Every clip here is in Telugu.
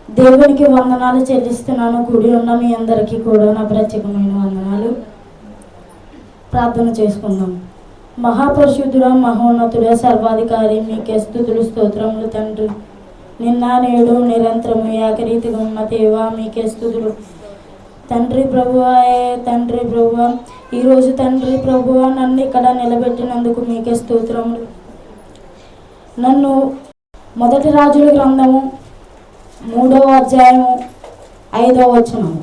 దేవుడికి వందనాలు చెల్లిస్తున్నాను. కూడి ఉన్న మీ అందరికీ కూడా నా ప్రత్యేకమైన వందనాలు. ప్రార్థన చేసుకుందాం. మహాపరిశుద్ధుడ, మహోన్నతుడ, సర్వాధికారి, మీకే స్తుతులు స్తోత్రములు తండ్రి. నిన్న నేడు నిరంతరము ఏకరీతిగా ఉన్న దేవా, మీకే స్తుతులు తండ్రి. ప్రభువా ఈరోజు తండ్రి ప్రభువా నన్ను ఇక్కడ నిలబెట్టినందుకు మీకే స్తోత్రములు. నన్ను మొదటి రాజుల గ్రంథము 3వ అధ్యాయము 5వ వచనము.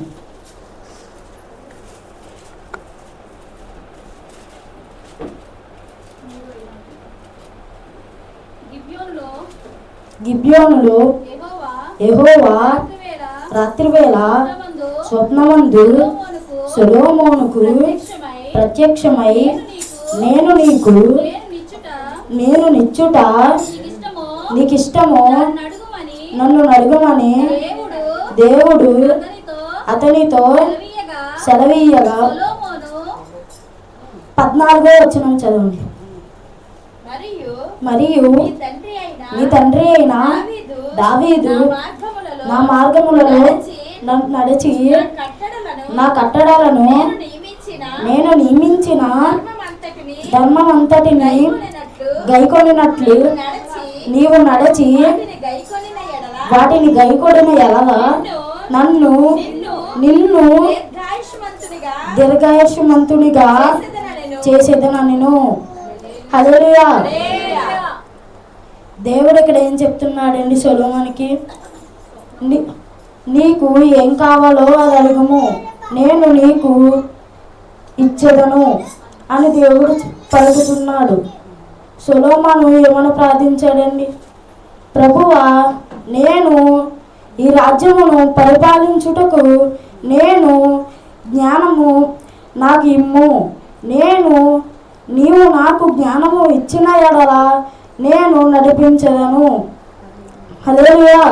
గిబ్యోనులో యెహోవా రాత్రివేళ స్వప్నమందు సొలొమోనుకు ప్రత్యక్షమై నేను నిచ్చుట నీకిష్టమో నన్ను నడుగమని దేవుడు అతనితో సెలవీయగా 14వ వచనం చదవండి. మరియు నీ తండ్రి అయిన దావీదు నా మార్గములలో నడిచి నా కట్టడలను నేను నియమించిన ధర్మమంతటిని గైకొనినట్లు నీవు నడిచి వాటిని గైకొనిన ఎడల నిన్ను దీర్ఘాయుష్మంతునిగా చేసేదనను. హల్లెలూయా. దేవుడు ఇక్కడ ఏం చెప్తున్నాడండి సొలొమోనుకి? నీకు ఏం కావాలో అది అడుగుము, నేను నీకు ఇచ్చేదను అని దేవుడు పలుకుతున్నాడు. సొలొమోను ఏమని ప్రార్థించాడండి? ప్రభువా, నేను ఈ రాజ్యమును పరిపాలించుటకు నేను జ్ఞానము నాకు ఇమ్ము. నీవు నాకు జ్ఞానము ఇచ్చిన ఎడల నేను నడిపించదను. హల్లెలూయా.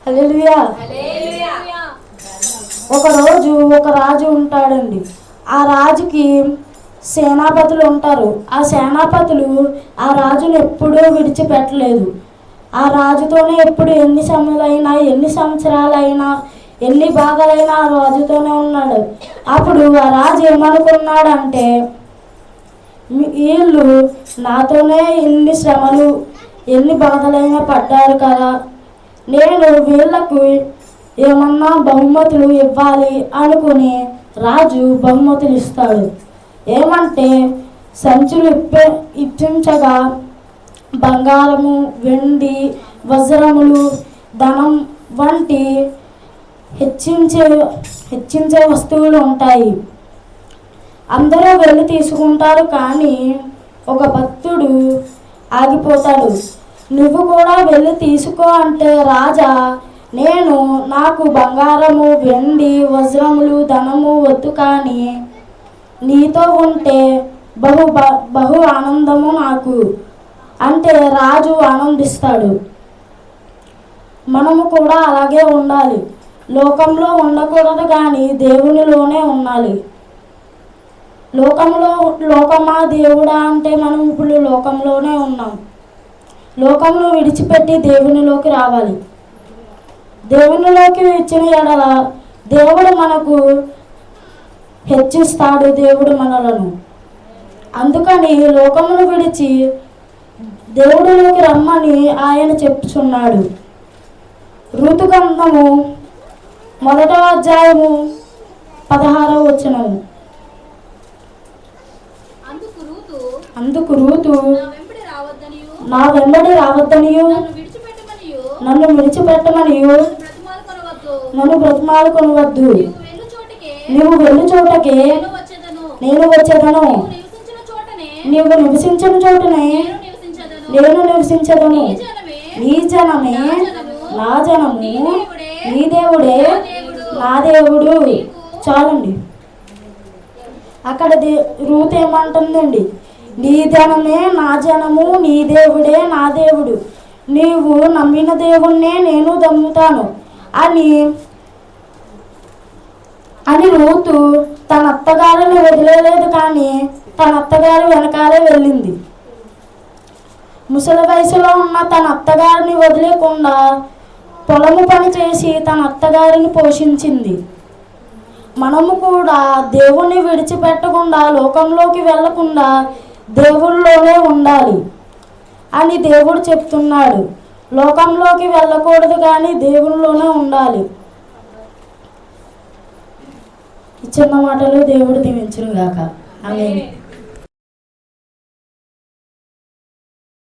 హల్లెలూయా. ఒకరోజు ఒక రాజు ఉంటాడండి. ఆ రాజుకి సేనాపతులు ఉంటారు. ఆ సేనాపతులు ఆ రాజును ఎప్పుడూ విడిచిపెట్టలేదు. ఆ రాజుతోనే ఎప్పుడు ఎన్ని సమయాలైనా, ఎన్ని సంవత్సరాలైనా, ఎన్ని భాగాలైనా ఆ రాజుతోనే ఉన్నాడు. అప్పుడు ఆ రాజు ఏమనుకున్నాడంటే, వీళ్ళు నాతోనే ఎన్ని శ్రమలు, ఎన్ని బాధలైనా పడ్డారు కదా, నేను వీళ్ళకు ఏమన్నా బహుమతులు ఇవ్వాలి అనుకుని రాజు బహుమతులు ఇస్తాడు. ఏమంటే సంచులు ఇప్పించగా బంగారము, వెండి, వజ్రములు, ధనం వంటి హెచ్చించే వస్తువులు ఉంటాయి. అందరూ వెళ్ళి తీసుకుంటారు. కానీ ఒక భక్తుడు ఆగిపోతాడు. నువ్వు కూడా వెళ్ళి తీసుకో అంటే, రాజా నాకు బంగారము, వెండి, వజ్రములు, ధనము వద్దు, కానీ నీతో ఉంటే బహు ఆనందము నాకు అంటే రాజు ఆనందిస్తాడు. మనము కూడా అలాగే ఉండాలి. లోకంలో ఉండకూడదు, కానీ దేవునిలోనే ఉండాలి. లోకమా దేవుడా అంటే మనం ఇప్పుడు లోకంలోనే ఉన్నాం. లోకంలో విడిచిపెట్టి దేవునిలోకి రావాలి. దేవునిలోకి ఇచ్చిన ఎడల దేవుడు మనకు హెచ్చిస్తాడు, దేవుడు మనలను. అందుకని లోకమును విడిచి దేవుడిలోకి రమ్మని ఆయన చెప్పుచున్నాడు. ఋతు గ్రంథము 1వ అధ్యాయము 16వ వచనము. అందుకు రూతు నా వెంబడి రావద్దనియు నన్ను విడిచిపెట్టమనియు నన్ను బ్రతిమాలుకొనవద్దు. నీవు వెళ్ళు చోటకే నేను వచ్చేదను, నీవు నివసించిన చోటనే నేను నివసించదను. నీ జనమే నా జనము, నీ దేవుడే నా దేవుడు. చాలండి. అక్కడ రూతు ఏమంటుందండి? నీ జనమే నా జనము, నీ దేవుడే నా దేవుడు. నీవు నమ్మిన దేవుణ్ణే నేను నమ్ముతాను అని రూతు తన అత్తగారిని వదిలేదు, కానీ తన అత్తగారి వెనకాలే వెళ్ళింది. ముసలి వయసులో ఉన్న తన అత్తగారిని వదిలేకుండా పొలము పని చేసి తన అత్తగారిని పోషించింది. మనము కూడా దేవుణ్ణి విడిచిపెట్టకుండా, లోకంలోకి వెళ్ళకుండా దేవుళ్ళలోనే ఉండాలి అని దేవుడు చెప్తున్నాడు. లోకంలోకి వెళ్ళకూడదు కానీ దేవుళ్ళలోనే ఉండాలి. ఈ చిన్న మాటలు దేవుడు దీవించును గాక. ఆమేన్.